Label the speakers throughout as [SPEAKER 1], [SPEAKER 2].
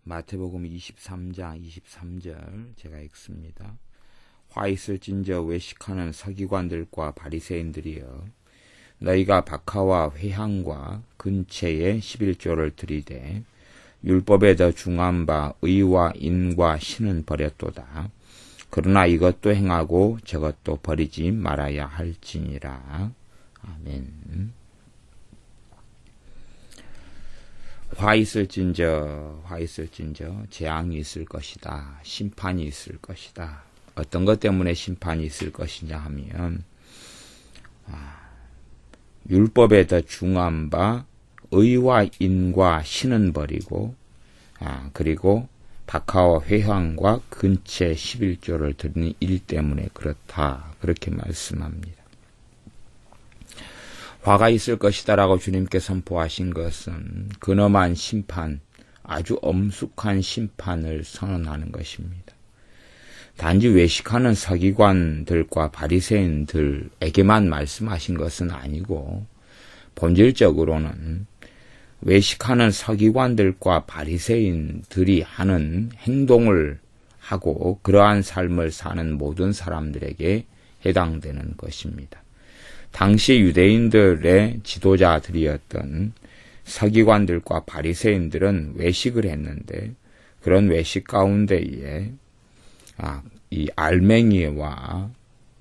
[SPEAKER 1] 마태복음 23장 23절 제가 읽습니다. 화 있을진저 외식하는 서기관들과 바리새인들이여, 너희가 박하와 회향과 근체에 11조를 들이되 율법에 더 중한 바 의와 인과 신은 버렸도다. 그러나 이것도 행하고 저것도 버리지 말아야 할지니라. 아멘. 화 있을진저 재앙이 있을 것이다. 심판이 있을 것이다. 어떤 것 때문에 심판이 있을 것이냐 하면 율법에 더 중한 바 의와 인과 신은 버리고 그리고 박하와 회향과 근체 11조를 드리는 일 때문에 그렇다. 그렇게 말씀합니다. 화가 있을 것이다 라고 주님께 선포하신 것은 근엄한 심판, 아주 엄숙한 심판을 선언하는 것입니다. 단지 외식하는 서기관들과 바리새인들에게만 말씀하신 것은 아니고 본질적으로는 외식하는 서기관들과 바리새인들이 하는 행동을 하고 그러한 삶을 사는 모든 사람들에게 해당되는 것입니다. 당시 유대인들의 지도자들이었던 서기관들과 바리새인들은 외식을 했는데 그런 외식 가운데에 이 알맹이와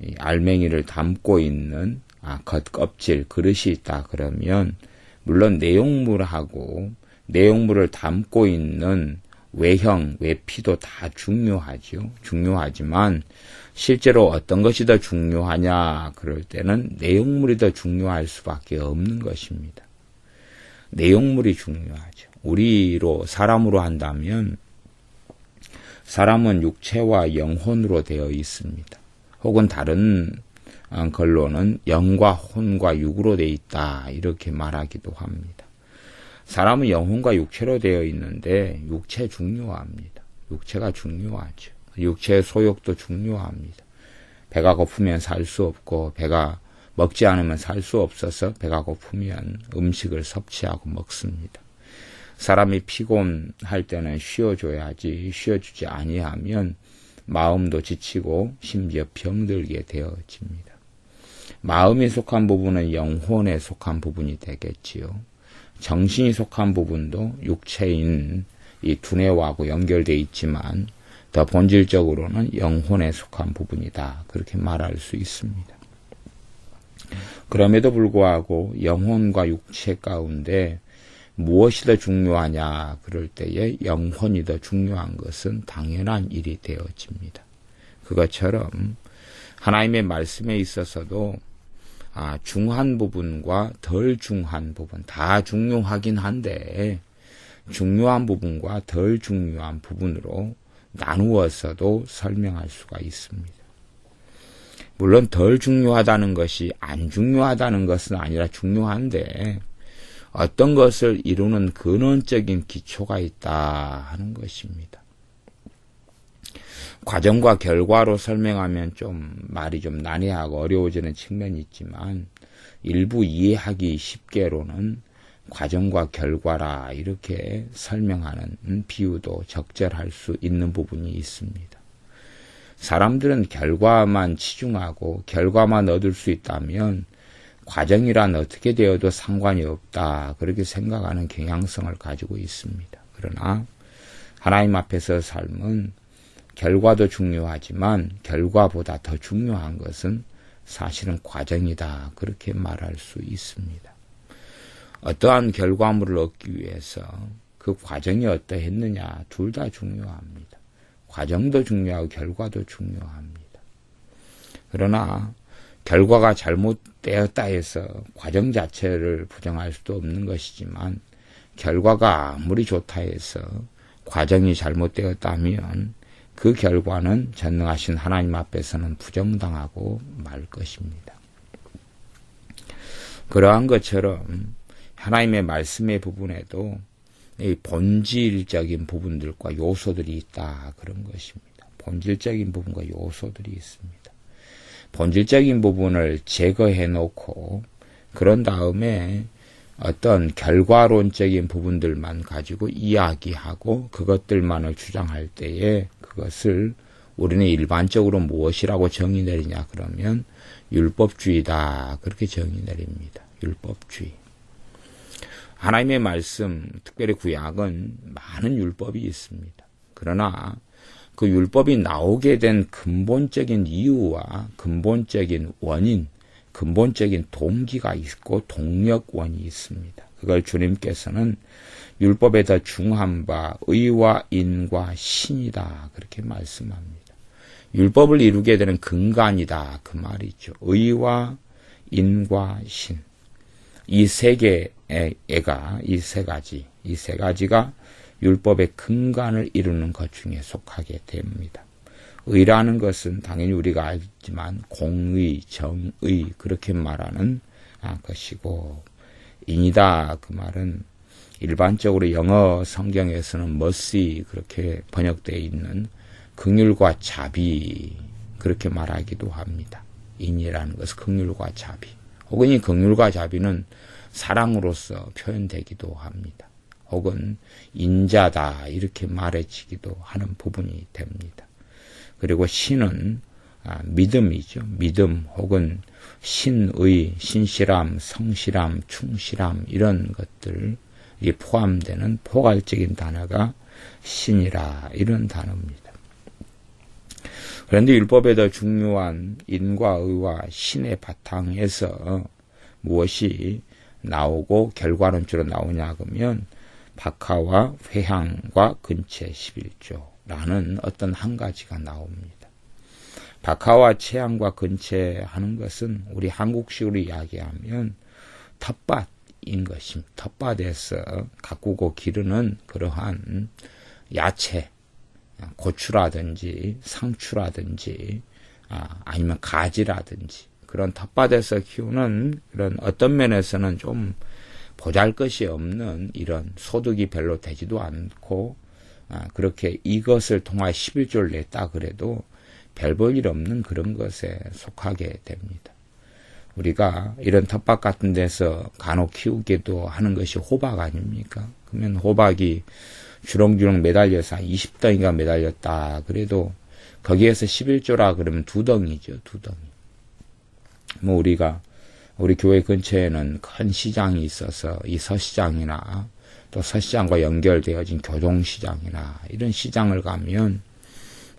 [SPEAKER 1] 이 알맹이를 담고 있는 겉껍질 그릇이 있다 그러면 물론 내용물하고 내용물을 담고 있는 외형, 외피도 다 중요하죠. 중요하지만 실제로 어떤 것이 더 중요하냐 그럴 때는 내용물이 더 중요할 수밖에 없는 것입니다. 내용물이 중요하죠. 우리로 사람으로 한다면 사람은 육체와 영혼으로 되어 있습니다. 혹은 다른 걸로는 영과 혼과 육으로 되어 있다 이렇게 말하기도 합니다. 사람은 영혼과 육체로 되어 있는데 육체 중요합니다. 육체가 중요하죠. 육체의 소욕도 중요합니다. 배가 고프면 살 수 없고 배가 먹지 않으면 살 수 없어서 배가 고프면 음식을 섭취하고 먹습니다. 사람이 피곤할 때는 쉬어줘야지 쉬어주지 아니하면 마음도 지치고 심지어 병들게 되어집니다. 마음이 속한 부분은 영혼에 속한 부분이 되겠지요. 정신이 속한 부분도 육체인 이 두뇌하고 연결되어 있지만 더 본질적으로는 영혼에 속한 부분이다. 그렇게 말할 수 있습니다. 그럼에도 불구하고 영혼과 육체 가운데 무엇이 더 중요하냐 그럴 때에 영혼이 더 중요한 것은 당연한 일이 되어집니다. 그것처럼 하나님의 말씀에 있어서도 중한 부분과 덜 중한 부분 다 중요하긴 한데 중요한 부분과 덜 중요한 부분으로 나누어서도 설명할 수가 있습니다. 물론 덜 중요하다는 것이 안 중요하다는 것은 아니라 중요한데 어떤 것을 이루는 근원적인 기초가 있다 하는 것입니다. 과정과 결과로 설명하면 좀 말이 좀 난해하고 어려워지는 측면이 있지만 일부 이해하기 쉽게로는 과정과 결과라 이렇게 설명하는 비유도 적절할 수 있는 부분이 있습니다. 사람들은 결과만 치중하고 결과만 얻을 수 있다면 과정이란 어떻게 되어도 상관이 없다 그렇게 생각하는 경향성을 가지고 있습니다. 그러나 하나님 앞에서 삶은 결과도 중요하지만 결과보다 더 중요한 것은 사실은 과정이다 그렇게 말할 수 있습니다. 어떠한 결과물을 얻기 위해서 그 과정이 어떠했느냐 둘 다 중요합니다. 과정도 중요하고 결과도 중요합니다. 그러나 결과가 잘못되었다 해서 과정 자체를 부정할 수도 없는 것이지만 결과가 아무리 좋다 해서 과정이 잘못되었다면 그 결과는 전능하신 하나님 앞에서는 부정당하고 말 것입니다. 그러한 것처럼 하나님의 말씀의 부분에도 이 본질적인 부분들과 요소들이 있다 그런 것입니다. 본질적인 부분과 요소들이 있습니다. 본질적인 부분을 제거해 놓고 그런 다음에 어떤 결과론적인 부분들만 가지고 이야기하고 그것들만을 주장할 때에 그것을 우리는 일반적으로 무엇이라고 정의 내리냐 그러면 율법주의다 그렇게 정의 내립니다. 율법주의. 하나님의 말씀, 특별히 구약은 많은 율법이 있습니다. 그러나 그 율법이 나오게 된 근본적인 이유와 근본적인 원인, 근본적인 동기가 있고 동력원이 있습니다. 그걸 주님께서는 율법에 더 중한 바 의와 인과 신이다 그렇게 말씀합니다. 율법을 이루게 되는 근간이다 그 말이죠. 의와 인과 신. 이 세 개가 이 세 가지가 율법의 근간을 이루는 것 중에 속하게 됩니다. 의라는 것은 당연히 우리가 알지만 공의, 정의 그렇게 말하는 것이고 인이다 그 말은 일반적으로 영어 성경에서는 mercy 그렇게 번역되어 있는 긍휼과 자비 그렇게 말하기도 합니다. 인이라는 것은 긍휼과 자비 혹은 이 긍휼과 자비는 사랑으로서 표현되기도 합니다. 혹은 인자다 이렇게 말해지기도 하는 부분이 됩니다. 그리고 신은 믿음이죠. 믿음 혹은 신의, 신실함, 성실함, 충실함 이런 것들이 포함되는 포괄적인 단어가 신이라 이런 단어입니다. 그런데 율법에 더 중요한 인과 의와 신의 바탕에서 무엇이 나오고 결과론적으로 나오냐 그러면 박하와 회향과 근체 11조라는 어떤 한 가지가 나옵니다. 박하와 채향과 근체 하는 것은 우리 한국식으로 이야기하면 텃밭인 것입니다. 텃밭에서 가꾸고 기르는 그러한 야채, 고추라든지 상추라든지 아니면 가지라든지 그런 텃밭에서 키우는 그런 어떤 면에서는 좀 보잘것이 없는 이런 소득이 별로 되지도 않고 그렇게 이것을 통하여 11조를 냈다 그래도 별 볼 일 없는 그런 것에 속하게 됩니다. 우리가 이런 텃밭 같은 데서 간혹 키우기도 하는 것이 호박 아닙니까? 그러면 호박이 주렁주렁 매달려서 한 20덩이가 매달렸다 그래도 거기에서 11조라 그러면 2덩이죠. 2덩이. 우리 교회 근처에는 큰 시장이 있어서 이 서시장이나 또 서시장과 연결되어진 교동시장이나 이런 시장을 가면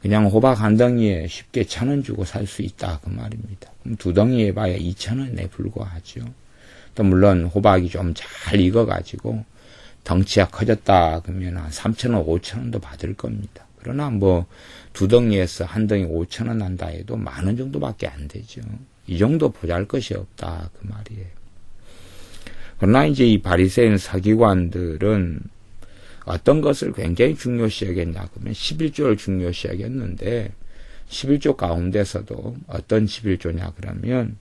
[SPEAKER 1] 그냥 호박 한 덩이에 쉽게 1,000원 주고 살 수 있다 그 말입니다. 그럼 2덩이에 봐야 2,000원에 불과하죠. 또 물론 호박이 좀 잘 익어가지고 덩치가 커졌다 그러면 한 3,000원, 5,000원도 받을 겁니다. 그러나 2덩이에서 한 덩이 5,000원 한다 해도 10,000원 정도밖에 안 되죠. 이 정도 보잘것이 없다 그 말이에요. 그러나 이제 이 바리새인 서기관들은 어떤 것을 굉장히 중요시 여겼냐 그러면 11조를 중요시 여겼는데 11조 가운데서도 어떤 11조냐 그러면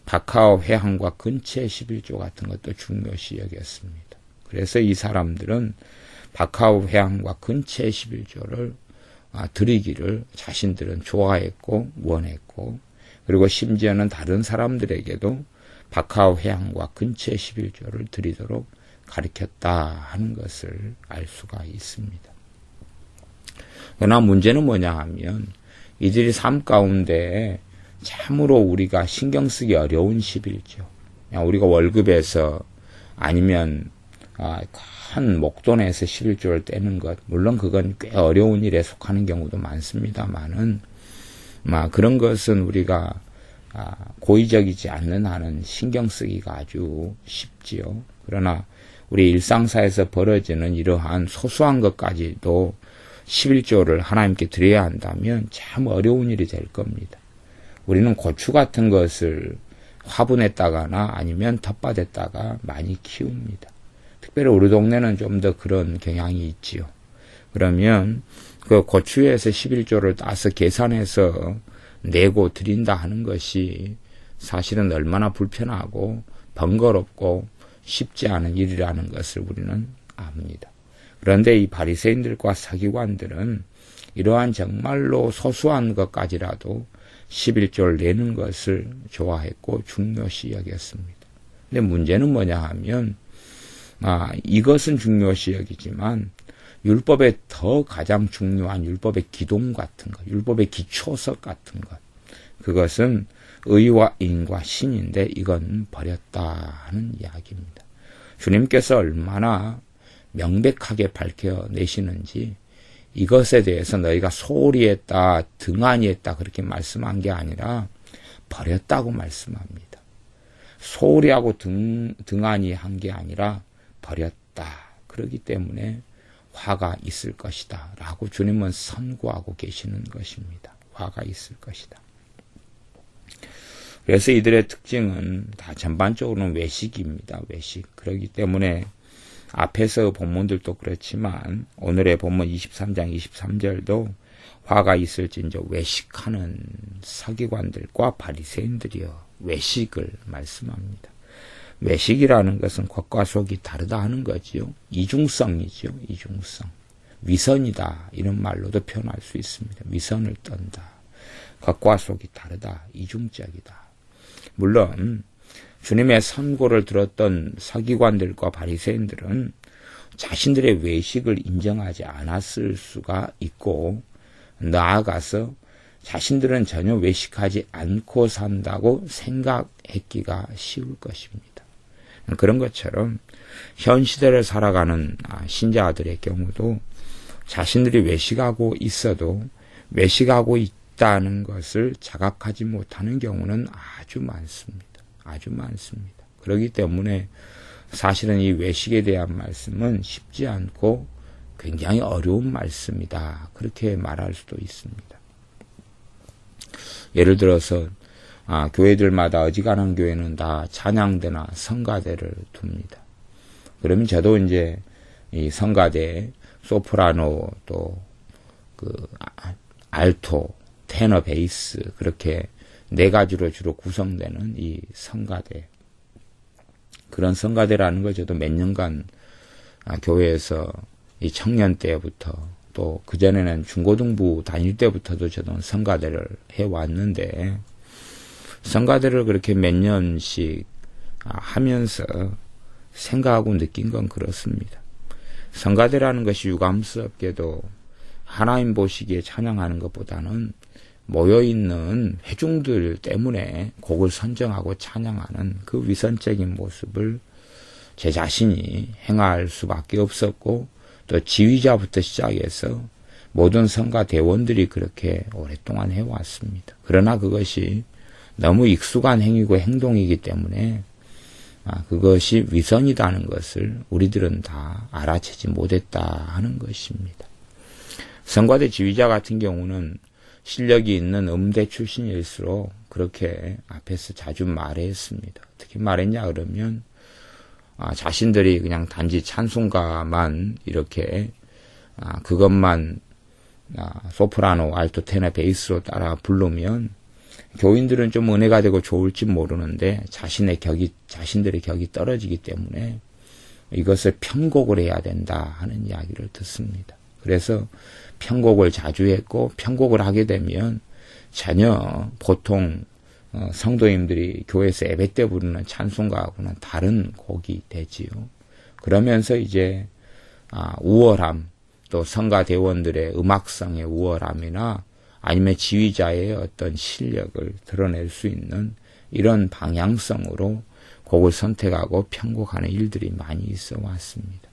[SPEAKER 1] 박하와 회향과 근체 11조 같은 것도 중요시 여겼습니다. 그래서 이 사람들은 박하와 회향과 근체 11조를 드리기를 자신들은 좋아했고 원했고 그리고 심지어는 다른 사람들에게도 박하와 회향과 근체 11조를 드리도록 가르쳤다 하는 것을 알 수가 있습니다. 그러나 문제는 뭐냐 하면 이들이 삶 가운데 참으로 우리가 신경 쓰기 어려운 11조. 우리가 월급에서 아니면 큰 목돈에서 11조를 떼는 것. 물론 그건 꽤 어려운 일에 속하는 경우도 많습니다만은 그런 것은 우리가 고의적이지 않는 한은 신경 쓰기가 아주 쉽지요. 그러나 우리 일상사에서 벌어지는 이러한 소소한 것까지도 11조를 하나님께 드려야 한다면 참 어려운 일이 될 겁니다. 우리는 고추 같은 것을 화분에다가나 아니면 텃밭에다가 많이 키웁니다. 특별히 우리 동네는 좀 더 그런 경향이 있지요. 그러면 그 고추에서 11조를 따서 계산해서 내고 드린다 하는 것이 사실은 얼마나 불편하고 번거롭고 쉽지 않은 일이라는 것을 우리는 압니다. 그런데 이 바리새인들과 서기관들은 이러한 정말로 소소한 것까지라도 11조를 내는 것을 좋아했고 중요시 여겼습니다. 근데 문제는 뭐냐 하면 이것은 중요시 여기지만 율법의 더 가장 중요한 율법의 기동 같은 것, 율법의 기초석 같은 것, 그것은 의와 인과 신인데 이건 버렸다 하는 이야기입니다. 주님께서 얼마나 명백하게 밝혀내시는지 이것에 대해서 너희가 소홀히 했다, 등한히 했다 그렇게 말씀한 게 아니라 버렸다고 말씀합니다. 소홀히 하고 등한히 한 게 아니라 버렸다. 그렇기 때문에 화가 있을 것이다 라고 주님은 선고하고 계시는 것입니다. 화가 있을 것이다. 그래서 이들의 특징은 다 전반적으로는 외식입니다. 외식. 그렇기 때문에 앞에서 본문들도 그렇지만 오늘의 본문 23장 23절도 화가 있을진저 외식하는 서기관들과 바리새인들이여 외식을 말씀합니다. 외식이라는 것은 겉과 속이 다르다 하는 거지요. 이중성이죠. 이중성. 위선이다 이런 말로도 표현할 수 있습니다. 위선을 떤다. 겉과 속이 다르다. 이중적이다. 물론 주님의 선고를 들었던 서기관들과 바리새인들은 자신들의 외식을 인정하지 않았을 수가 있고 나아가서 자신들은 전혀 외식하지 않고 산다고 생각했기가 쉬울 것입니다. 그런 것처럼 현 시대를 살아가는 신자들의 경우도 자신들이 외식하고 있어도 외식하고 있다는 것을 자각하지 못하는 경우는 아주 많습니다. 아주 많습니다. 그렇기 때문에 사실은 이 외식에 대한 말씀은 쉽지 않고 굉장히 어려운 말씀이다. 그렇게 말할 수도 있습니다. 예를 들어서 교회들마다 어지간한 교회는 다 찬양대나 성가대를 둡니다. 그러면 저도 이제 이 성가대 소프라노 또 알토, 테너, 베이스 그렇게 네 가지로 주로 구성되는 이 성가대 그런 성가대라는 걸 저도 몇 년간 교회에서 이 청년 때부터 또 그전에는 중고등부 다닐 때부터도 저도 성가대를 해왔는데 성가대를 그렇게 몇 년씩 하면서 생각하고 느낀 건 그렇습니다. 성가대라는 것이 유감스럽게도 하나님 보시기에 찬양하는 것보다는 모여있는 회중들 때문에 곡을 선정하고 찬양하는 그 위선적인 모습을 제 자신이 행할 수밖에 없었고 또 지휘자부터 시작해서 모든 성가 대원들이 그렇게 오랫동안 해왔습니다. 그러나 그것이 너무 익숙한 행위고 행동이기 때문에 그것이 위선이라는 것을 우리들은 다 알아채지 못했다 하는 것입니다. 성가대 지휘자 같은 경우는 실력이 있는 음대 출신일수록 그렇게 앞에서 자주 말했습니다. 어떻게 말했냐 그러면 자신들이 그냥 단지 찬송가만 이렇게 그것만 소프라노, 알토, 테너, 베이스로 따라 부르면 교인들은 좀 은혜가 되고 좋을지 모르는데 자신들의 격이 떨어지기 때문에 이것을 편곡을 해야 된다 하는 이야기를 듣습니다. 그래서 편곡을 자주 했고 편곡을 하게 되면 전혀 보통 성도님들이 교회에서 예배 때 부르는 찬송가하고는 다른 곡이 되지요. 그러면서 이제 우월함 또 성가 대원들의 음악성의 우월함이나 아니면 지휘자의 어떤 실력을 드러낼 수 있는 이런 방향성으로 곡을 선택하고 편곡하는 일들이 많이 있어 왔습니다.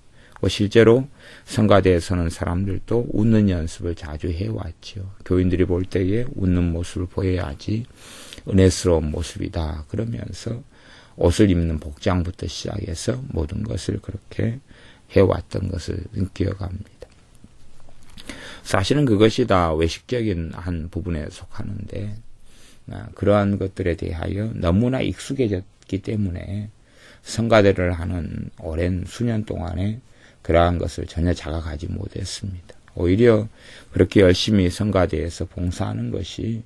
[SPEAKER 1] 실제로 성가대에서는 사람들도 웃는 연습을 자주 해왔죠. 교인들이 볼 때에 웃는 모습을 보여야지 은혜스러운 모습이다. 그러면서 옷을 입는 복장부터 시작해서 모든 것을 그렇게 해왔던 것을 기억합니다. 사실은 그것이 다 외식적인 한 부분에 속하는데 그러한 것들에 대하여 너무나 익숙해졌기 때문에 성가대를 하는 오랜 수년 동안에 그러한 것을 전혀 자각하지 못했습니다. 오히려 그렇게 열심히 성가대에서 봉사하는 것이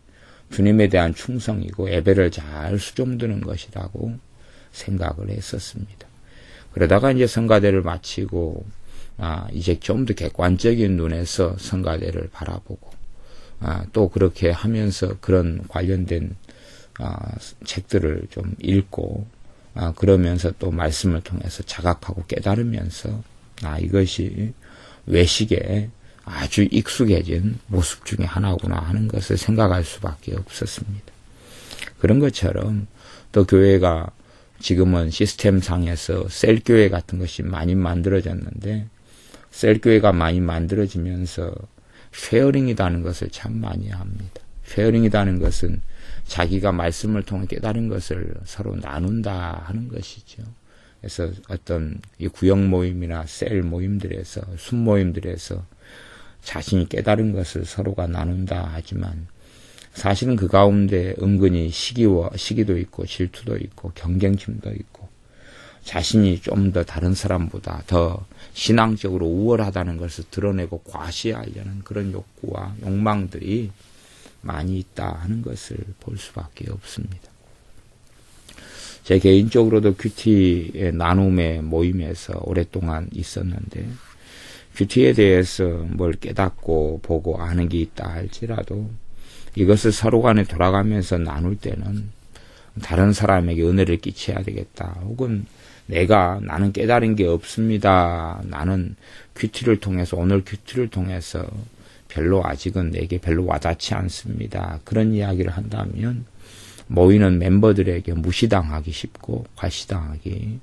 [SPEAKER 1] 주님에 대한 충성이고 예배를 잘 수종드는 것이라고 생각을 했었습니다. 그러다가 이제 성가대를 마치고 이제 좀 더 객관적인 눈에서 성가대를 바라보고 또 그렇게 하면서 그런 관련된 책들을 좀 읽고 그러면서 또 말씀을 통해서 자각하고 깨달으면서 이것이 외식에 아주 익숙해진 모습 중에 하나구나 하는 것을 생각할 수밖에 없었습니다. 그런 것처럼 또 교회가 지금은 시스템상에서 셀교회 같은 것이 많이 만들어졌는데 셀교회가 많이 만들어지면서 쉐어링이라는 것을 참 많이 합니다. 쉐어링이라는 것은 자기가 말씀을 통해 깨달은 것을 서로 나눈다 하는 것이죠. 그래서 어떤 이 구역 모임이나 셀 모임들에서 순모임들에서 자신이 깨달은 것을 서로가 나눈다 하지만 사실은 그 가운데 은근히 시기도 있고 질투도 있고 경쟁심도 있고 자신이 좀 더 다른 사람보다 더 신앙적으로 우월하다는 것을 드러내고 과시하려는 그런 욕구와 욕망들이 많이 있다 하는 것을 볼 수밖에 없습니다. 제 개인적으로도 큐티의 나눔의 모임에서 오랫동안 있었는데 큐티에 대해서 뭘 깨닫고 보고 아는 게 있다 할지라도 이것을 서로 간에 돌아가면서 나눌 때는 다른 사람에게 은혜를 끼쳐야 되겠다. 혹은 나는 깨달은 게 없습니다. 나는 큐티를 통해서 오늘 큐티를 통해서 별로 아직은 내게 별로 와닿지 않습니다. 그런 이야기를 한다면 모이는 멤버들에게 무시당하기 쉽고 과시당하기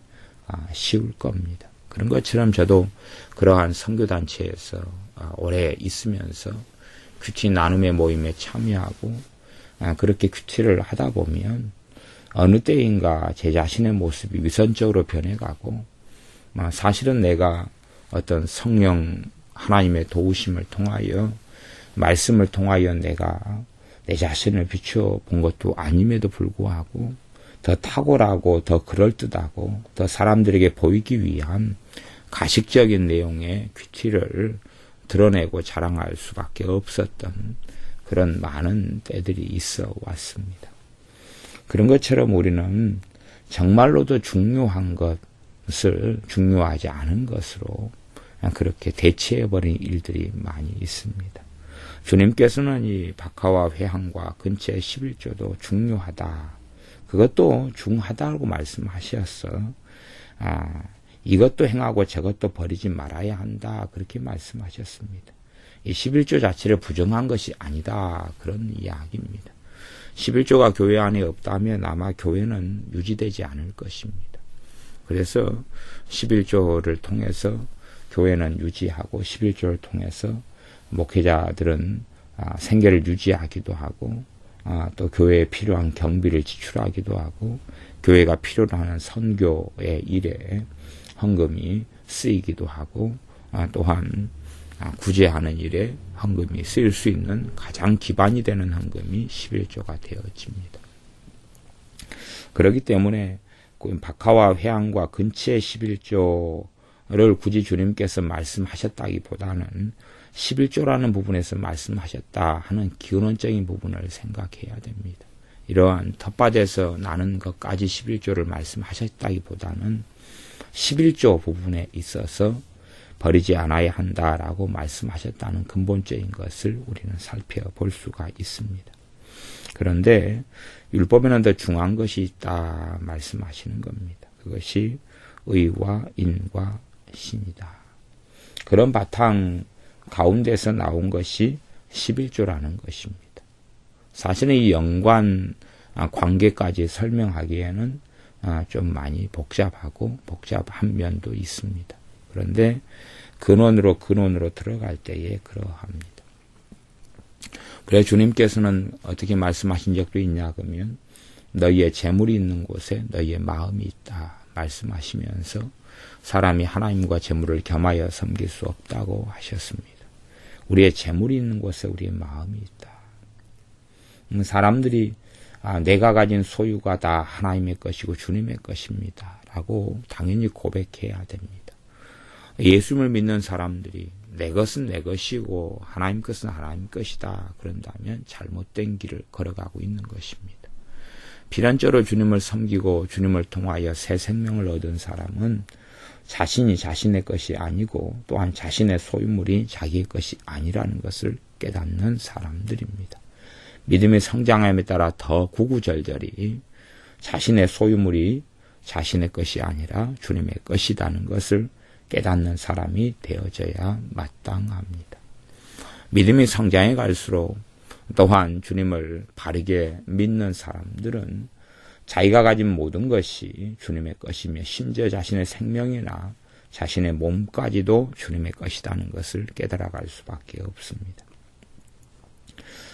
[SPEAKER 1] 쉬울 겁니다. 그런 것처럼 저도 그러한 선교단체에서 오래 있으면서 큐티 나눔의 모임에 참여하고 그렇게 큐티를 하다 보면 어느 때인가 제 자신의 모습이 위선적으로 변해가고 사실은 내가 어떤 성령 하나님의 도우심을 통하여 말씀을 통하여 내가 내 자신을 비추어 본 것도 아님에도 불구하고 더 탁월하고 더 그럴듯하고 더 사람들에게 보이기 위한 가식적인 내용의 큐티를 드러내고 자랑할 수밖에 없었던 그런 많은 때들이 있어 왔습니다. 그런 것처럼 우리는 정말로도 중요한 것을 중요하지 않은 것으로 그렇게 대체해버린 일들이 많이 있습니다. 주님께서는 이 박하와 회항과 근처의 11조도 중요하다. 그것도 중하다고 말씀하셨어. 이것도 행하고 저것도 버리지 말아야 한다. 그렇게 말씀하셨습니다. 이 11조 자체를 부정한 것이 아니다. 그런 이야기입니다. 11조가 교회 안에 없다면 아마 교회는 유지되지 않을 것입니다. 그래서 11조를 통해서 교회는 유지하고 11조를 통해서 목회자들은 생계를 유지하기도 하고 또 교회에 필요한 경비를 지출하기도 하고 교회가 필요로 하는 선교의 일에 헌금이 쓰이기도 하고 또한 구제하는 일에 헌금이 쓰일 수 있는 가장 기반이 되는 헌금이 11조가 되어집니다. 그렇기 때문에 박하와 회항과 근처의 11조를 굳이 주님께서 말씀하셨다기보다는 11조라는 부분에서 말씀하셨다 하는 기원론적인 부분을 생각해야 됩니다. 이러한 텃밭에서 나는 것까지 11조를 말씀하셨다기보다는 11조 부분에 있어서 버리지 않아야 한다라고 말씀하셨다는 근본적인 것을 우리는 살펴볼 수가 있습니다. 그런데 율법에는 더 중요한 것이 있다 말씀하시는 겁니다. 그것이 의와 인과 신이다. 그런 바탕 가운데서 나온 것이 11조라는 것입니다. 사실은 이 연관 관계까지 설명하기에는 좀 많이 복잡한 면도 있습니다. 그런데 근원으로 들어갈 때에 그러합니다. 그래서 주님께서는 어떻게 말씀하신 적도 있냐 그러면 너희의 재물이 있는 곳에 너희의 마음이 있다 말씀하시면서 사람이 하나님과 재물을 겸하여 섬길 수 없다고 하셨습니다. 우리의 재물이 있는 곳에 우리의 마음이 있다. 사람들이 내가 가진 소유가 다 하나님의 것이고 주님의 것입니다. 라고 당연히 고백해야 됩니다. 예수님을 믿는 사람들이 내 것은 내 것이고 하나님 것은 하나님 것이다. 그런다면 잘못된 길을 걸어가고 있는 것입니다. 필연적으로 주님을 섬기고 주님을 통하여 새 생명을 얻은 사람은 자신이 자신의 것이 아니고 또한 자신의 소유물이 자기의 것이 아니라는 것을 깨닫는 사람들입니다. 믿음의 성장함에 따라 더 구구절절히 자신의 소유물이 자신의 것이 아니라 주님의 것이라는 것을 깨닫는 사람이 되어져야 마땅합니다. 믿음이 성장해 갈수록 또한 주님을 바르게 믿는 사람들은 자기가 가진 모든 것이 주님의 것이며 심지어 자신의 생명이나 자신의 몸까지도 주님의 것이라는 것을 깨달아갈 수밖에 없습니다.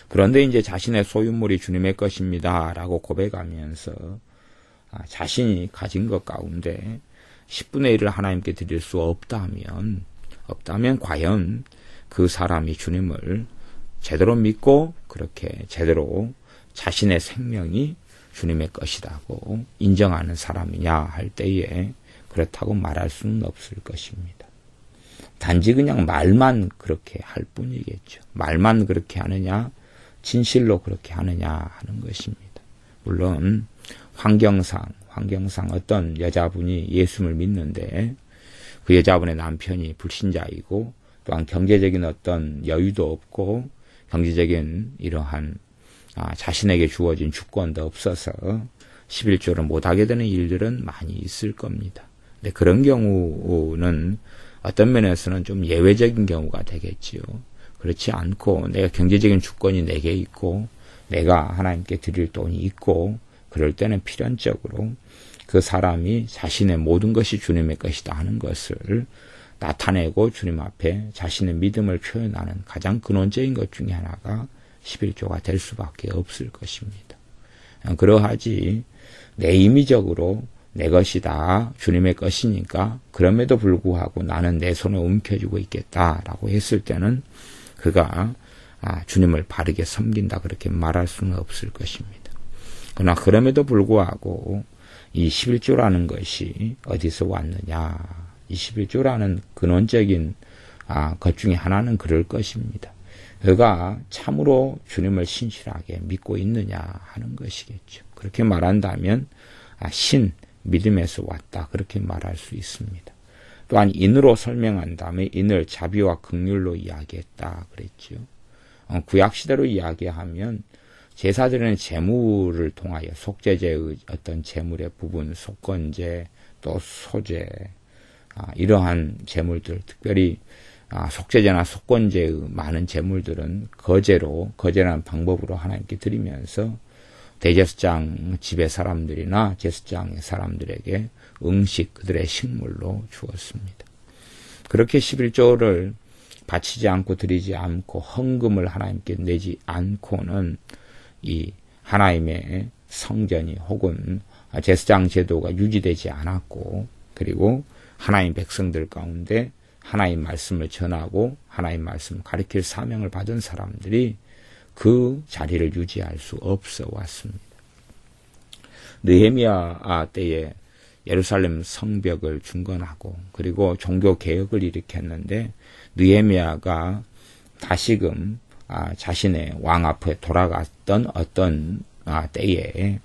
[SPEAKER 1] 그런데 이제 자신의 소유물이 주님의 것입니다 라고 고백하면서 자신이 가진 것 가운데 10분의 1을 하나님께 드릴 수 없다면 과연 그 사람이 주님을 제대로 믿고 그렇게 제대로 자신의 생명이 주님의 것이라고 인정하는 사람이냐 할 때에 그렇다고 말할 수는 없을 것입니다. 단지 그냥 말만 그렇게 할 뿐이겠죠. 말만 그렇게 하느냐, 진실로 그렇게 하느냐 하는 것입니다. 물론 환경상 어떤 여자분이 예수를 믿는데 그 여자분의 남편이 불신자이고 또한 경제적인 어떤 여유도 없고 경제적인 이러한 자신에게 주어진 주권도 없어서 11조를 못하게 되는 일들은 많이 있을 겁니다. 근데 그런 경우는 어떤 면에서는 좀 예외적인 경우가 되겠지요. 그렇지 않고 내가 경제적인 주권이 내게 있고 내가 하나님께 드릴 돈이 있고 그럴 때는 필연적으로 그 사람이 자신의 모든 것이 주님의 것이다 하는 것을 나타내고 주님 앞에 자신의 믿음을 표현하는 가장 근원적인 것 중에 하나가 11조가 될 수밖에 없을 것입니다. 그러하지 내 임의적으로 내 것이다 주님의 것이니까 그럼에도 불구하고 나는 내 손에 움켜쥐고 있겠다라고 했을 때는 그가 주님을 바르게 섬긴다 그렇게 말할 수는 없을 것입니다. 그러나 그럼에도 불구하고 이 11조라는 것이 어디서 왔느냐, 이 11조라는 근원적인 것 중에 하나는 그럴 것입니다. 그가 참으로 주님을 신실하게 믿고 있느냐 하는 것이겠죠. 그렇게 말한다면 믿음에서 왔다 그렇게 말할 수 있습니다. 또한 인으로 설명한다면 인을 자비와 긍휼로 이야기했다 그랬죠. 구약시대로 이야기하면 제사드리는 제물을 통하여 속죄제의 어떤 제물의 부분, 속건제, 또 소제, 이러한 제물들, 특별히 속죄제나 속건제의 많은 제물들은 거제라는 방법으로 하나님께 드리면서 대제사장 집의 사람들이나 제사장의 사람들에게 음식, 그들의 식물로 주었습니다. 그렇게 11조를 바치지 않고 드리지 않고 헌금을 하나님께 내지 않고는 이 하나님의 성전이 혹은 제사장 제도가 유지되지 않았고 그리고 하나님 백성들 가운데 하나님 말씀을 전하고 하나님 말씀을 가르칠 사명을 받은 사람들이 그 자리를 유지할 수 없어 왔습니다. 느헤미야 때에 예루살렘 성벽을 중건하고 그리고 종교 개혁을 일으켰는데 느헤미야가 다시금 자신의 왕 앞에 돌아갔던 어떤 때에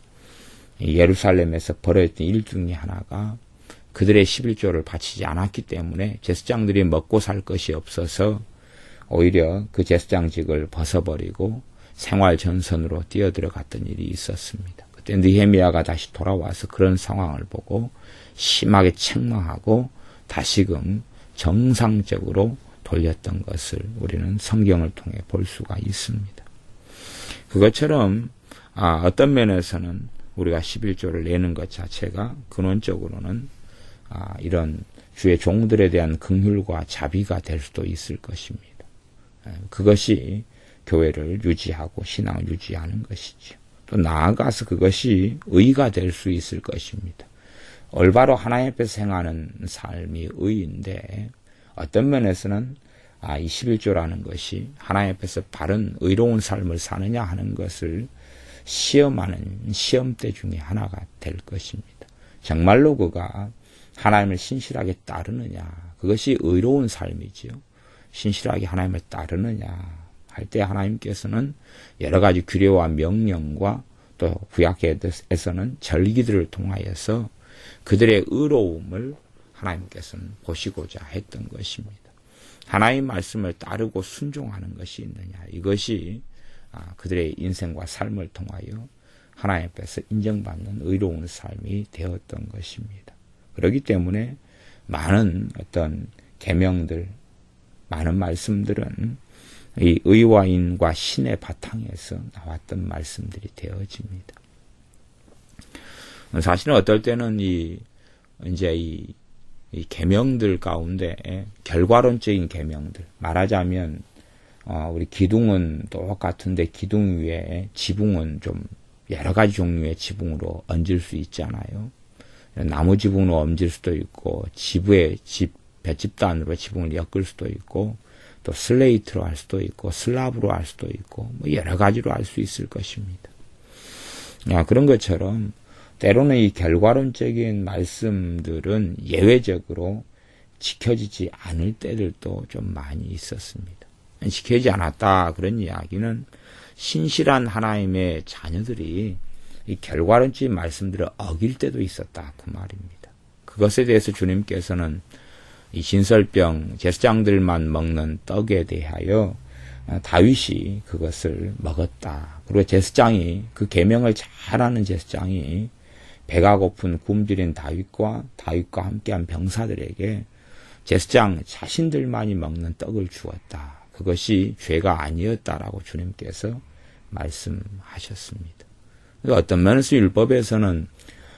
[SPEAKER 1] 예루살렘에서 벌어졌던 일 중에 하나가 그들의 11조를 바치지 않았기 때문에 제사장들이 먹고 살 것이 없어서 오히려 그 제사장직을 벗어버리고 생활 전선으로 뛰어들어갔던 일이 있었습니다. 그때 느헤미야가 다시 돌아와서 그런 상황을 보고 심하게 책망하고 다시금 정상적으로 돌렸던 것을 우리는 성경을 통해 볼 수가 있습니다. 그것처럼 어떤 면에서는 우리가 11조를 내는 것 자체가 근원적으로는 이런 주의 종들에 대한 긍휼과 자비가 될 수도 있을 것입니다. 그것이 교회를 유지하고 신앙을 유지하는 것이죠. 또 나아가서 그것이 의가 될 수 있을 것입니다. 올바로 하나님 앞에서 행하는 삶이 의인데 어떤 면에서는 이 11조라는 것이 하나님 앞에서 바른 의로운 삶을 사느냐 하는 것을 시험하는 시험대 중에 하나가 될 것입니다. 정말로 그가 하나님을 신실하게 따르느냐, 그것이 의로운 삶이지요. 신실하게 하나님을 따르느냐 할 때 하나님께서는 여러 가지 규례와 명령과 또 구약에서는 절기들을 통하여서 그들의 의로움을 하나님께서는 보시고자 했던 것입니다. 하나님 말씀을 따르고 순종하는 것이 있느냐, 이것이 그들의 인생과 삶을 통하여 하나님 앞에서 인정받는 의로운 삶이 되었던 것입니다. 그렇기 때문에 많은 어떤 계명들, 많은 말씀들은 이 의와 인과 신의 바탕에서 나왔던 말씀들이 되어집니다. 사실은 어떨 때는 이 계명들 가운데 결과론적인 계명들, 말하자면 우리 기둥은 똑같은데 기둥 위에 지붕은 좀 여러 가지 종류의 지붕으로 얹을 수 있잖아요. 나무 지붕으로 얹을 수도 있고 볏집단으로 지붕을 엮을 수도 있고 또 슬레이트로 할 수도 있고 슬랍으로 할 수도 있고 뭐 여러 가지로 할 수 있을 것입니다. 그런 것처럼 때로는 이 결과론적인 말씀들은 예외적으로 지켜지지 않을 때들도 좀 많이 있었습니다. 지켜지지 않았다 그런 이야기는 신실한 하나님의 자녀들이 이 결과론적인 말씀들을 어길 때도 있었다 그 말입니다. 그것에 대해서 주님께서는 이 진설병 제사장들만 먹는 떡에 대하여 다윗이 그것을 먹었다. 그리고 제사장이 그 계명을 잘하는 제사장이 배가 고픈 굶주린 다윗과 함께한 병사들에게 제사장 자신들만이 먹는 떡을 주었다. 그것이 죄가 아니었다라고 주님께서 말씀하셨습니다. 어떤 면에서 율법에서는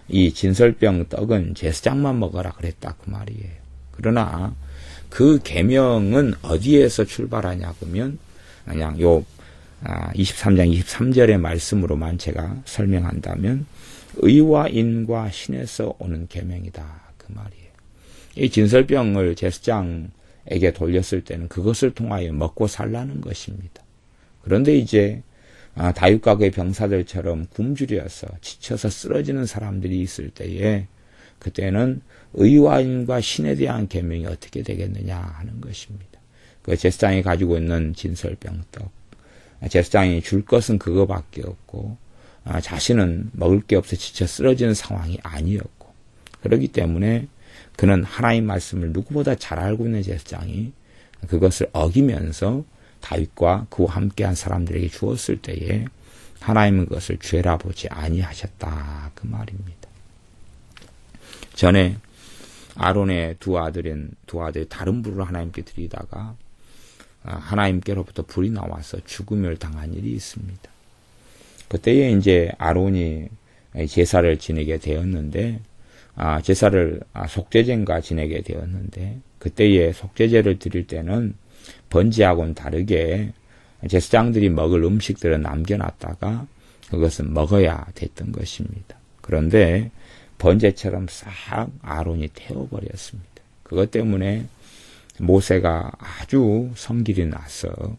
[SPEAKER 1] 이 진설병 떡은 제사장만 먹어라 그랬다 그 말이에요. 그러나 그 계명은 어디에서 출발하냐 그러면 그냥 요 23장 23절의 말씀으로만 제가 설명한다면 의와 인과 신에서 오는 계명이다 그 말이에요. 이 진설병을 제사장에게 돌렸을 때는 그것을 통하여 먹고 살라는 것입니다. 그런데 이제 다윗과 그의 병사들처럼 굶주려서 지쳐서 쓰러지는 사람들이 있을 때에 그때는 의와 인과 신에 대한 계명이 어떻게 되겠느냐 하는 것입니다. 그 제사장이 가지고 있는 진설병떡, 제사장이 줄 것은 그거밖에 없고 자신은 먹을 게 없어 지쳐 쓰러지는 상황이 아니었고 그렇기 때문에 그는 하나님 말씀을 누구보다 잘 알고 있는 제사장이 그것을 어기면서 다윗과 그와 함께한 사람들에게 주었을 때에 하나님은 그것을 죄라 보지 아니하셨다 그 말입니다. 전에 아론의 두 아들이 다른 불을 하나님께 드리다가 하나님께로부터 불이 나와서 죽음을 당한 일이 있습니다. 그때에 이제 아론이 제사를 지내게 되었는데 제사를 속죄제인가 지내게 되었는데 그때에 속죄제를 드릴 때는 번제하고는 다르게 제사장들이 먹을 음식들을 남겨놨다가 그것은 먹어야 됐던 것입니다. 그런데 번제처럼 싹 아론이 태워버렸습니다. 그것 때문에 모세가 아주 성질이 나서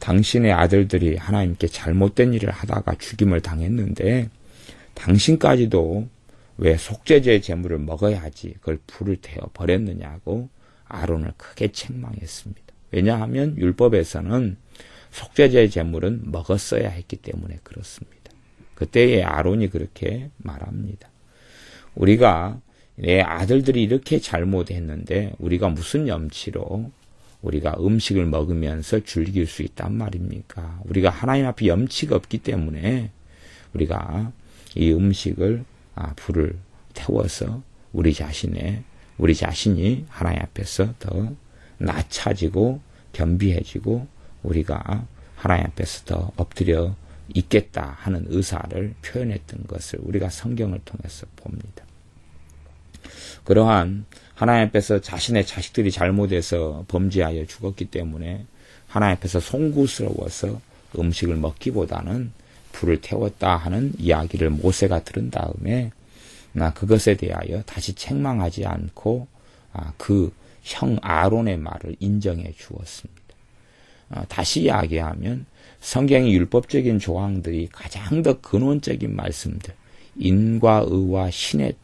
[SPEAKER 1] 당신의 아들들이 하나님께 잘못된 일을 하다가 죽임을 당했는데 당신까지도 왜 속죄제 제물을 먹어야지 그걸 불을 태워 버렸느냐고 아론을 크게 책망했습니다. 왜냐하면 율법에서는 속죄제 제물은 먹었어야 했기 때문에 그렇습니다. 그때에 아론이 그렇게 말합니다. 우리가 내 아들들이 이렇게 잘못했는데 우리가 무슨 염치로 우리가 음식을 먹으면서 즐길 수 있단 말입니까? 우리가 하나님 앞에 염치가 없기 때문에 우리가 이 음식을 불을 태워서 우리 자신이 하나님 앞에서 더 낮아지고 겸비해지고 우리가 하나님 앞에서 더 엎드려 있겠다 하는 의사를 표현했던 것을 우리가 성경을 통해서 봅니다. 그러한 하나님 앞에서 자신의 자식들이 잘못해서 범죄하여 죽었기 때문에 하나님 앞에서 송구스러워서 음식을 먹기보다는 불을 태웠다 하는 이야기를 모세가 들은 다음에 그것에 대하여 다시 책망하지 않고 그 형 아론의 말을 인정해 주었습니다. 다시 이야기하면 성경의 율법적인 조항들이 가장 더 근원적인 말씀들, 인과 의와 신에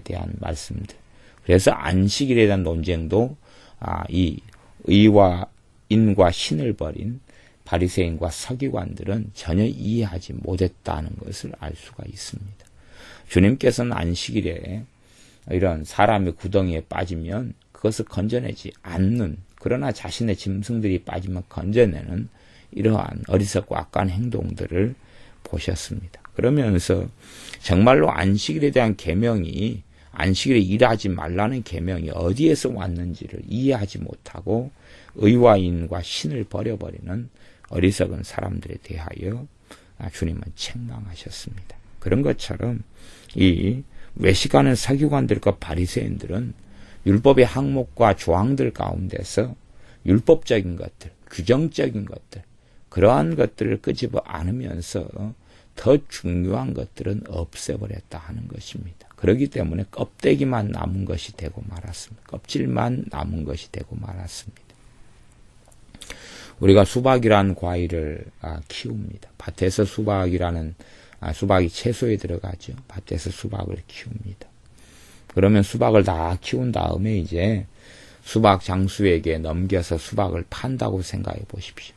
[SPEAKER 1] 대한 말씀들. 그래서 안식일에 대한 논쟁도 이 의와 인과 신을 버린 바리새인과 서기관들은 전혀 이해하지 못했다는 것을 알 수가 있습니다. 주님께서는 안식일에 이런 사람의 구덩이에 빠지면 그것을 건져내지 않는, 그러나 자신의 짐승들이 빠지면 건져내는 이러한 어리석고 악한 행동들을 보셨습니다. 그러면서 정말로 안식일에 대한 계명이 안식일에 일하지 말라는 계명이 어디에서 왔는지를 이해하지 못하고 의와 인과 신을 버려버리는 어리석은 사람들에 대하여 주님은 책망하셨습니다. 그런 것처럼 이 외식하는 서기관들과 바리새인들은 율법의 항목과 조항들 가운데서 율법적인 것들, 규정적인 것들, 그러한 것들을 끄집어 안으면서 더 중요한 것들은 없애버렸다 하는 것입니다. 그렇기 때문에 껍데기만 남은 것이 되고 말았습니다. 껍질만 남은 것이 되고 말았습니다. 우리가 수박이라는 과일을 키웁니다. 밭에서 수박이 채소에 들어가죠. 밭에서 수박을 키웁니다. 그러면 수박을 다 키운 다음에 이제 수박 장수에게 넘겨서 수박을 판다고 생각해 보십시오.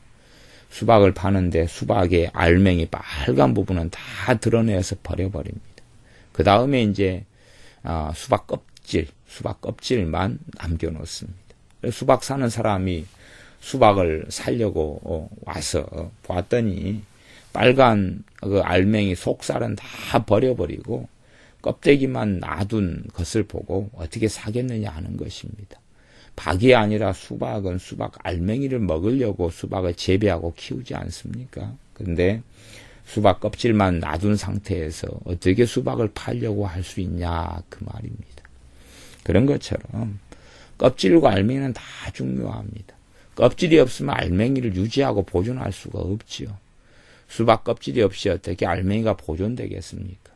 [SPEAKER 1] 수박을 파는데 수박의 알맹이 빨간 부분은 다 드러내서 버려버립니다. 그 다음에 이제 수박 껍질만 남겨놓습니다. 수박 사는 사람이 수박을 사려고 와서 보았더니 빨간 그 알맹이 속살은 다 버려버리고 껍데기만 놔둔 것을 보고 어떻게 사겠느냐 하는 것입니다. 박이 아니라 수박은 수박 알맹이를 먹으려고 수박을 재배하고 키우지 않습니까? 그런데 수박 껍질만 놔둔 상태에서 어떻게 수박을 팔려고 할 수 있냐 그 말입니다. 그런 것처럼 껍질과 알맹이는 다 중요합니다. 껍질이 없으면 알맹이를 유지하고 보존할 수가 없지요. 수박 껍질이 없이 어떻게 알맹이가 보존되겠습니까?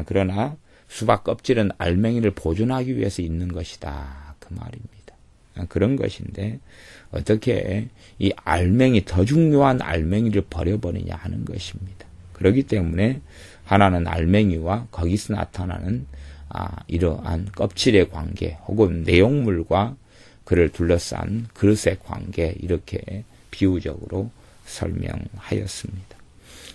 [SPEAKER 1] 그러나 수박 껍질은 알맹이를 보존하기 위해서 있는 것이다 그 말입니다. 그런 것인데 어떻게 이 알맹이 더 중요한 알맹이를 버려버리냐 하는 것입니다. 그렇기 때문에 하나는 알맹이와 거기서 나타나는 이러한 껍질의 관계 혹은 내용물과 그를 둘러싼 그릇의 관계 이렇게 비유적으로 설명하였습니다.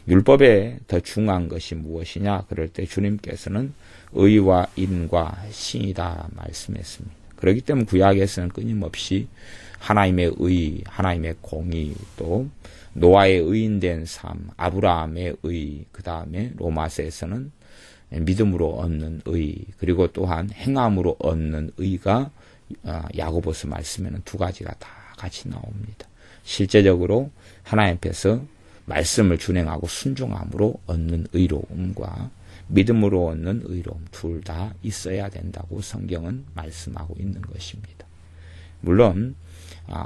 [SPEAKER 1] 율법에 더 중요한 것이 무엇이냐? 그럴 때 주님께서는 의와 인과 신이다 말씀했습니다. 그렇기 때문에 구약에서는 끊임없이 하나님의 의, 하나님의 공의, 또 노아의 의인된 삶, 아브라함의 의, 그 다음에 로마서에서는 믿음으로 얻는 의, 그리고 또한 행함으로 얻는 의가 야고보서 말씀에는 두 가지가 다 같이 나옵니다. 실제적으로 하나님 앞에서 말씀을 준행하고 순종함으로 얻는 의로움과 믿음으로 얻는 의로움 둘 다 있어야 된다고 성경은 말씀하고 있는 것입니다. 물론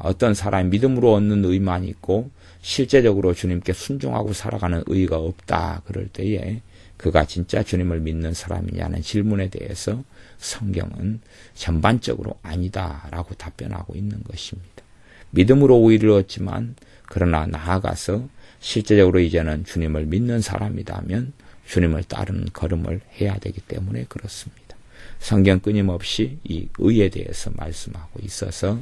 [SPEAKER 1] 어떤 사람이 믿음으로 얻는 의만 있고 실제적으로 주님께 순종하고 살아가는 의가 없다 그럴 때에 그가 진짜 주님을 믿는 사람이냐는 질문에 대해서 성경은 전반적으로 아니다라고 답변하고 있는 것입니다. 믿음으로 의를 얻지만 그러나 나아가서 실제적으로 이제는 주님을 믿는 사람이라면 주님을 따르는 걸음을 해야 되기 때문에 그렇습니다. 성경 끊임없이 이 의에 대해서 말씀하고 있어서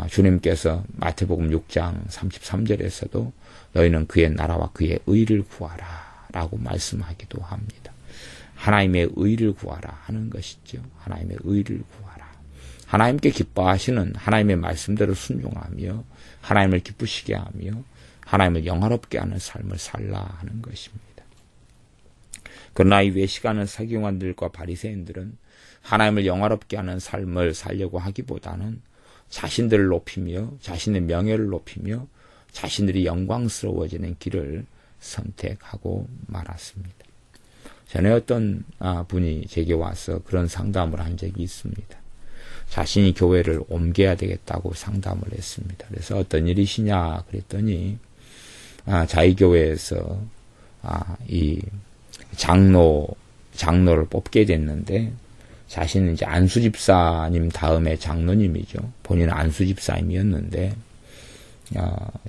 [SPEAKER 1] 주님께서 마태복음 6장 33절에서도 너희는 그의 나라와 그의 의를 구하라 라고 말씀하기도 합니다. 하나님의 의를 구하라 하는 것이죠. 하나님의 의를 구하라. 하나님께 기뻐하시는 하나님의 말씀대로 순종하며 하나님을 기쁘시게 하며 하나님을 영화롭게 하는 삶을 살라 하는 것입니다. 그러나 이 외식하는 서기관들과 바리새인들은 하나님을 영화롭게 하는 삶을 살려고 하기보다는 자신들을 높이며 자신의 명예를 높이며 자신들이 영광스러워지는 길을 선택하고 말았습니다. 전에 어떤 분이 제게 와서 그런 상담을 한 적이 있습니다. 자신이 교회를 옮겨야 되겠다고 상담을 했습니다. 그래서 어떤 일이시냐 그랬더니 자기 교회에서 이 장로를 뽑게 됐는데 자신은 이제 안수집사님 다음에 장로님이죠. 본인은 안수집사님이었는데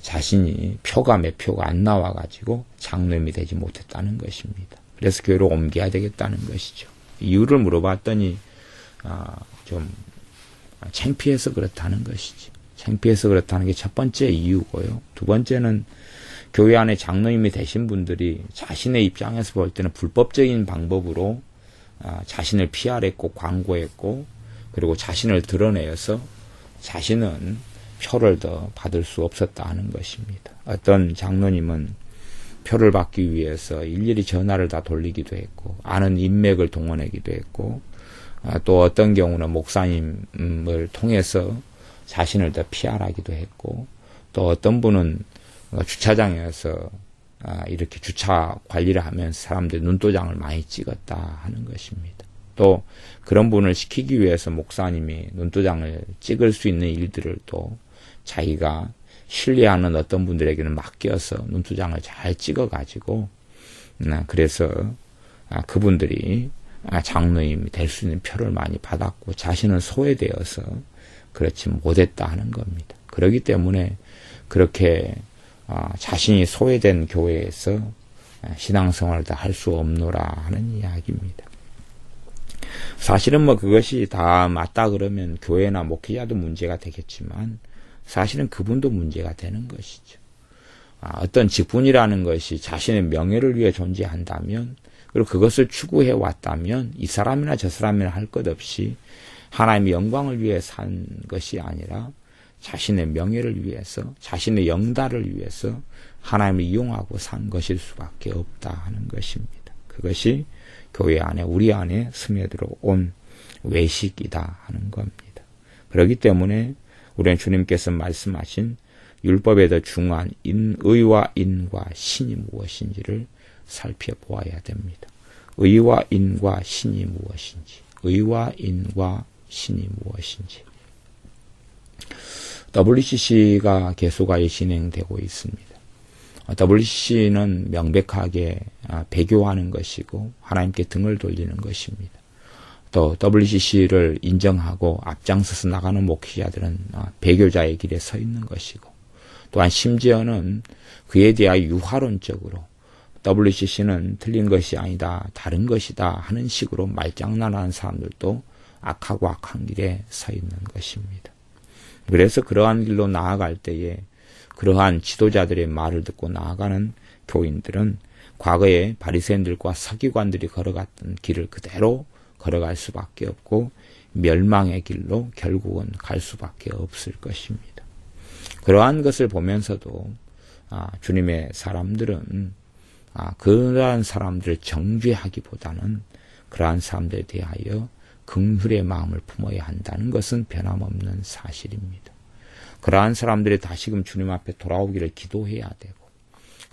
[SPEAKER 1] 자신이 몇 표가 안 나와가지고 장로님이 되지 못했다는 것입니다. 그래서 교회로 옮겨야 되겠다는 것이죠. 이유를 물어봤더니 좀 창피해서 그렇다는 것이지. 창피해서 그렇다는 게 첫 번째 이유고요. 두 번째는 교회 안에 장로님이 되신 분들이 자신의 입장에서 볼 때는 불법적인 방법으로 자신을 PR했고 광고했고 그리고 자신을 드러내서 자신은 표를 더 받을 수 없었다 하는 것입니다. 어떤 장로님은 표를 받기 위해서 일일이 전화를 다 돌리기도 했고, 아는 인맥을 동원하기도 했고, 또 어떤 경우는 목사님을 통해서 자신을 더 PR하기도 했고, 또 어떤 분은 주차장에서 이렇게 주차 관리를 하면서 사람들이 눈도장을 많이 찍었다 하는 것입니다. 또 그런 분을 시키기 위해서 목사님이 눈도장을 찍을 수 있는 일들을 또 자기가 신뢰하는 어떤 분들에게는 맡겨서 눈도장을 잘 찍어가지고, 그래서 그분들이 장로님이 될 수 있는 표를 많이 받았고, 자신은 소외되어서 그렇지 못했다 하는 겁니다. 그렇기 때문에 그렇게 자신이 소외된 교회에서 신앙생활을 다 할 수 없노라 하는 이야기입니다. 사실은 그것이 다 맞다 그러면 교회나 목회자도 문제가 되겠지만, 사실은 그분도 문제가 되는 것이죠. 어떤 직분이라는 것이 자신의 명예를 위해 존재한다면, 그리고 그것을 추구해 왔다면 이 사람이나 저 사람이나 할 것 없이 하나님의 영광을 위해 산 것이 아니라 자신의 명예를 위해서, 자신의 영달을 위해서 하나님을 이용하고 산 것일 수밖에 없다 하는 것입니다. 그것이 교회 안에, 우리 안에 스며들어온 외식이다 하는 겁니다. 그렇기 때문에 우리는 주님께서 말씀하신 율법에 더 중요한 의와 인과 신이 무엇인지를 살펴보아야 됩니다. 의와 인과 신이 무엇인지, 의와 인과 신이 무엇인지. WCC가 계속하여 진행되고 있습니다. WCC는 명백하게 배교하는 것이고 하나님께 등을 돌리는 것입니다. 또 WCC를 인정하고 앞장서서 나가는 목회자들은 배교자의 길에 서 있는 것이고, 또한 심지어는 그에 대하여 유화론적으로 WCC는 틀린 것이 아니다, 다른 것이다 하는 식으로 말장난하는 사람들도 악하고 악한 길에 서 있는 것입니다. 그래서 그러한 길로 나아갈 때에 그러한 지도자들의 말을 듣고 나아가는 교인들은 과거에 바리새인들과 서기관들이 걸어갔던 길을 그대로 걸어갈 수밖에 없고 멸망의 길로 결국은 갈 수밖에 없을 것입니다. 그러한 것을 보면서도 주님의 사람들은 그러한 사람들을 정죄하기보다는 그러한 사람들에 대하여 긍휼의 마음을 품어야 한다는 것은 변함없는 사실입니다. 그러한 사람들이 다시금 주님 앞에 돌아오기를 기도해야 되고,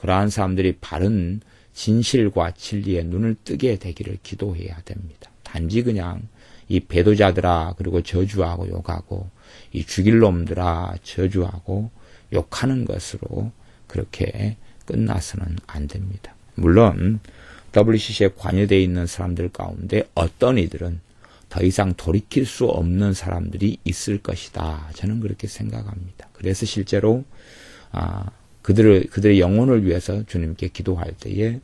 [SPEAKER 1] 그러한 사람들이 바른 진실과 진리에 눈을 뜨게 되기를 기도해야 됩니다. 단지 그냥 이 배도자들아 그리고 저주하고 욕하고 이 죽일 놈들아 저주하고 욕하는 것으로 그렇게 끝나서는 안 됩니다. 물론 WCC에 관여되어 있는 사람들 가운데 어떤 이들은 더 이상 돌이킬 수 없는 사람들이 있을 것이다. 저는 그렇게 생각합니다. 그래서 실제로 그들의 영혼을 위해서 주님께 기도할 때에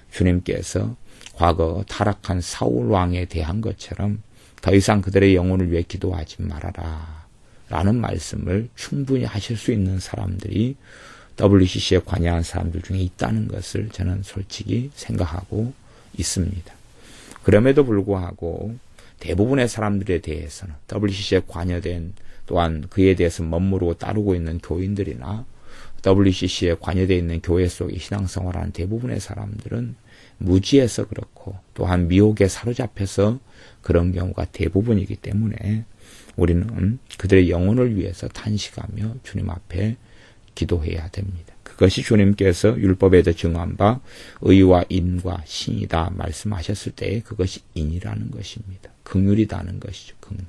[SPEAKER 1] 주님께서 과거 타락한 사울 왕에 대한 것처럼 더 이상 그들의 영혼을 위해 기도하지 말아라 라는 말씀을 충분히 하실 수 있는 사람들이 WCC에 관여한 사람들 중에 있다는 것을 저는 솔직히 생각하고 있습니다. 그럼에도 불구하고 대부분의 사람들에 대해서는 WCC에 관여된, 또한 그에 대해서 머무르고 따르고 있는 교인들이나 WCC에 관여되어 있는 교회 속에 신앙생활하는 대부분의 사람들은 무지해서 그렇고 또한 미혹에 사로잡혀서 그런 경우가 대부분이기 때문에 우리는 그들의 영혼을 위해서 탄식하며 주님 앞에 기도해야 됩니다. 그것이 주님께서 율법에도 정한 바 의와 인과 신이다 말씀하셨을 때 그것이 인이라는 것입니다. 긍휼이라는 것이죠. 긍휼.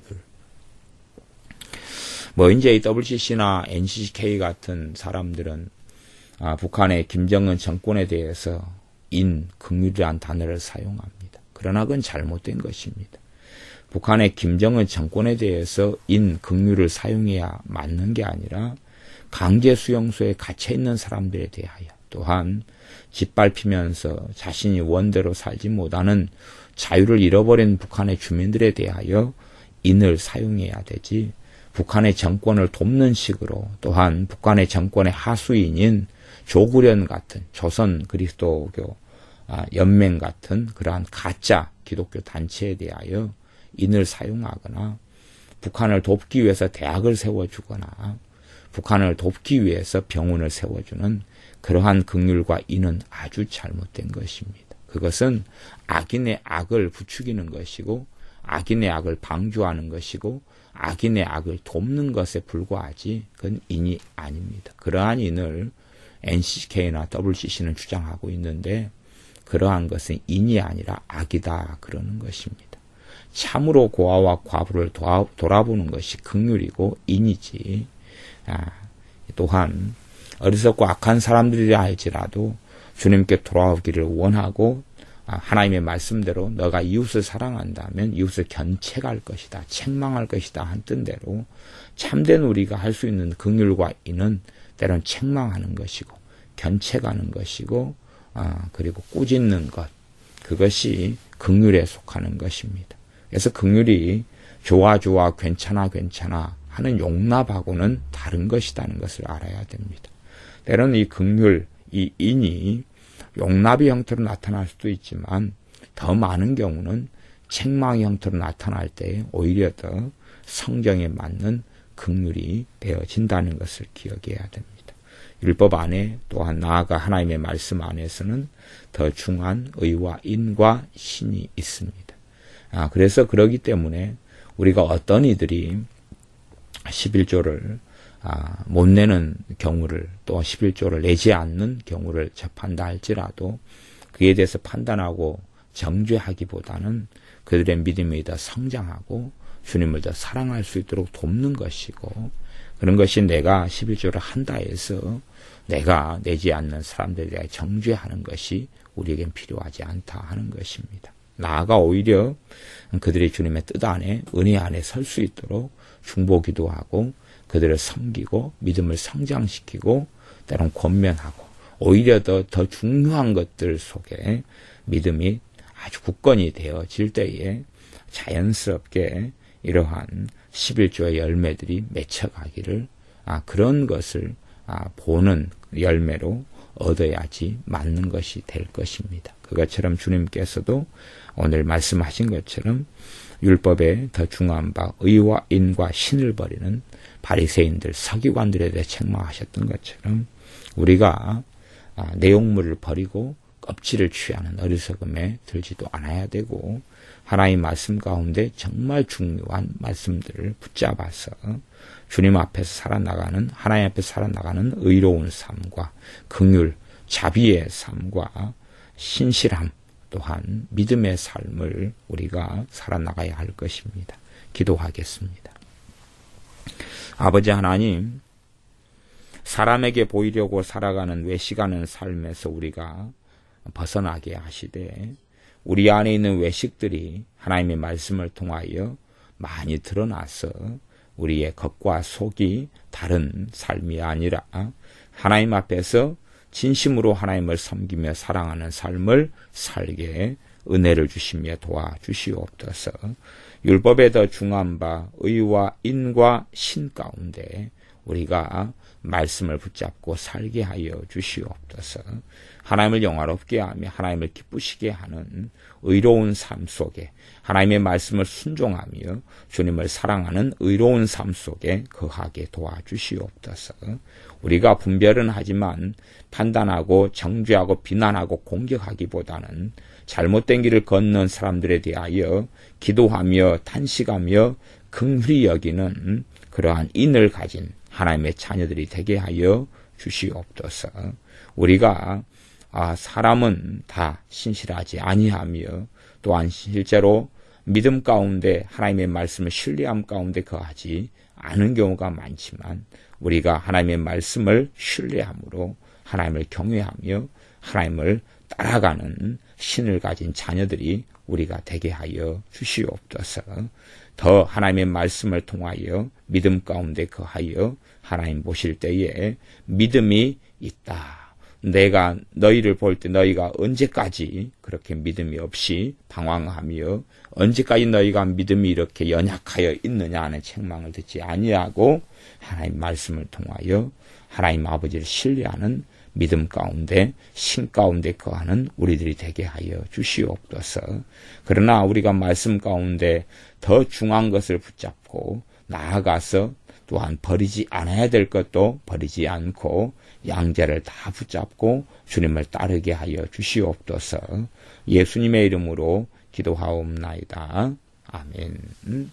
[SPEAKER 1] 이제 WCC나 NCCK 같은 사람들은 북한의 김정은 정권에 대해서 긍휼이라는 단어를 사용합니다. 그러나 그건 잘못된 것입니다. 북한의 김정은 정권에 대해서 긍휼을 사용해야 맞는 게 아니라 강제 수용소에 갇혀 있는 사람들에 대하여, 또한 짓밟히면서 자신이 원대로 살지 못하는 자유를 잃어버린 북한의 주민들에 대하여 인을 사용해야 되지, 북한의 정권을 돕는 식으로, 또한 북한의 정권의 하수인인 조구련 같은 조선 그리스도교 연맹 같은 그러한 가짜 기독교 단체에 대하여 인을 사용하거나 북한을 돕기 위해서 대학을 세워주거나 북한을 돕기 위해서 병원을 세워주는 그러한 긍휼과 인은 아주 잘못된 것입니다. 그것은 악인의 악을 부추기는 것이고 악인의 악을 방조하는 것이고 악인의 악을 돕는 것에 불과하지 그건 인이 아닙니다. 그러한 인을 NCK나 WCC는 주장하고 있는데 그러한 것은 인이 아니라 악이다 그러는 것입니다. 참으로 고아와 과부를 돌아보는 것이 긍휼이고 인이지. 또한 어리석고 악한 사람들이라 할지라도 주님께 돌아오기를 원하고 하나님의 말씀대로 너가 이웃을 사랑한다면 이웃을 견책할 것이다. 책망할 것이다. 한 뜻대로 참된 우리가 할 수 있는 긍휼과 인은 때론 책망하는 것이고 견책하는 것이고 그리고 꾸짖는 것 그것이 긍휼에 속하는 것입니다. 그래서 긍휼이 좋아 괜찮아 하는 용납하고는 다른 것이라는 것을 알아야 됩니다. 때로는 이 긍휼, 이 인이 용납의 형태로 나타날 수도 있지만 더 많은 경우는 책망의 형태로 나타날 때 오히려 더 성경에 맞는 긍휼이 되어진다는 것을 기억해야 됩니다. 율법 안에 또한 나아가 하나님의 말씀 안에서는 더 중한 의와 인과 신이 있습니다. 그래서 그러기 때문에 우리가 어떤 이들이 11조를 못 내는 경우를 또 11조를 내지 않는 경우를 접한다 할지라도 그에 대해서 판단하고 정죄하기보다는 그들의 믿음이 더 성장하고 주님을 더 사랑할 수 있도록 돕는 것이고 그런 것이 내가 11조를 한다 해서 내가 내지 않는 사람들에 대해 정죄하는 것이 우리에겐 필요하지 않다 하는 것입니다. 나아가 오히려 그들이 주님의 뜻 안에 은혜 안에 설 수 있도록 중보기도 하고 그들을 섬기고 믿음을 성장시키고 때론 권면하고 오히려 더 중요한 것들 속에 믿음이 아주 굳건히 되어질 때에 자연스럽게 이러한 11조의 열매들이 맺혀가기를 그런 것을 보는 열매로 얻어야지 맞는 것이 될 것입니다. 그것처럼 주님께서도 오늘 말씀하신 것처럼 율법에 더 중요한 바 의와 인과 신을 버리는 바리새인들 서기관들에 대해 책망하셨던 것처럼 우리가 내용물을 버리고 껍질을 취하는 어리석음에 들지도 않아야 되고 하나님 말씀 가운데 정말 중요한 말씀들을 붙잡아서 주님 앞에서 살아나가는 하나님 앞에서 살아나가는 의로운 삶과 긍휼, 자비의 삶과 신실함 또한 믿음의 삶을 우리가 살아나가야 할 것입니다. 기도하겠습니다. 아버지 하나님, 사람에게 보이려고 살아가는 외식하는 삶에서 우리가 벗어나게 하시되 우리 안에 있는 외식들이 하나님의 말씀을 통하여 많이 드러나서 우리의 겉과 속이 다른 삶이 아니라 하나님 앞에서 진심으로 하나님을 섬기며 사랑하는 삶을 살게 은혜를 주시며 도와주시옵소서. 율법에 더 중한 바 의와 인과 신 가운데 우리가 말씀을 붙잡고 살게 하여 주시옵소서. 하나님을 영화롭게 하며 하나님을 기쁘시게 하는 의로운 삶 속에 하나님의 말씀을 순종하며 주님을 사랑하는 의로운 삶 속에 거하게 도와주시옵소서. 우리가 분별은 하지만 판단하고 정죄하고 비난하고 공격하기보다는 잘못된 길을 걷는 사람들에 대하여 기도하며 탄식하며 긍휼히 여기는 그러한 인을 가진 하나님의 자녀들이 되게 하여 주시옵소서. 우리가 사람은 다 신실하지 아니하며 또한 실제로 믿음 가운데 하나님의 말씀을 신뢰함 가운데 거하지 않은 경우가 많지만 우리가 하나님의 말씀을 신뢰함으로 하나님을 경외하며 하나님을 따라가는 신을 가진 자녀들이 우리가 되게 하여 주시옵소서. 더 하나님의 말씀을 통하여 믿음 가운데 거하여 하나님 보실 때에 믿음이 있다. 내가 너희를 볼 때 너희가 언제까지 그렇게 믿음이 없이 방황하며 언제까지 너희가 믿음이 이렇게 연약하여 있느냐 하는 책망을 듣지 아니하고 하나님 말씀을 통하여 하나님 아버지를 신뢰하는 믿음 가운데 신 가운데 거하는 우리들이 되게 하여 주시옵소서. 그러나 우리가 말씀 가운데 더 중요한 것을 붙잡고 나아가서 또한 버리지 않아야 될 것도 버리지 않고 양자를 다 붙잡고 주님을 따르게 하여 주시옵소서. 예수님의 이름으로 기도하옵나이다. 아멘.